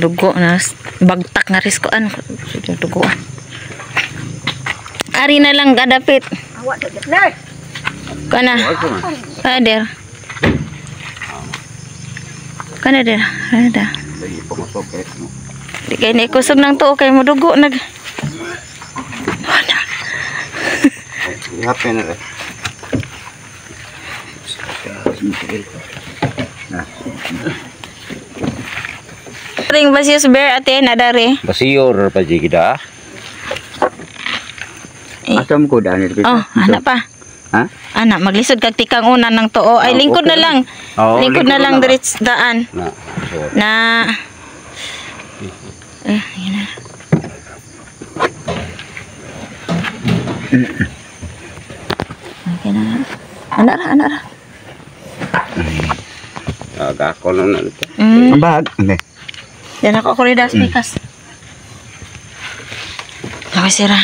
Dugo na bagtak nga riskoan. Dugo. Ari na lang kadapit. Awak dak dak. Kana. Kader. Kana der. Ada. Lagi pumasok eh. Di kay ni kusog nang tuo kay mo dugo nag. Wala. Ihapin na rin. Ring basius bear ate nadari. Basiyor pa jigida. Asam ko daan ito. Oh, anak pa. Ha? Anak maglisod kag tikang una ng tuo. Ay lingkod okay na lang. Oo, Lingkod na lang diretso daan. Na. Na yun na. Okay na. Anak ra. Agak ko lang na ito. Mm. Bag. Hindi. Yan ako kuridas pikas. Okay, sira.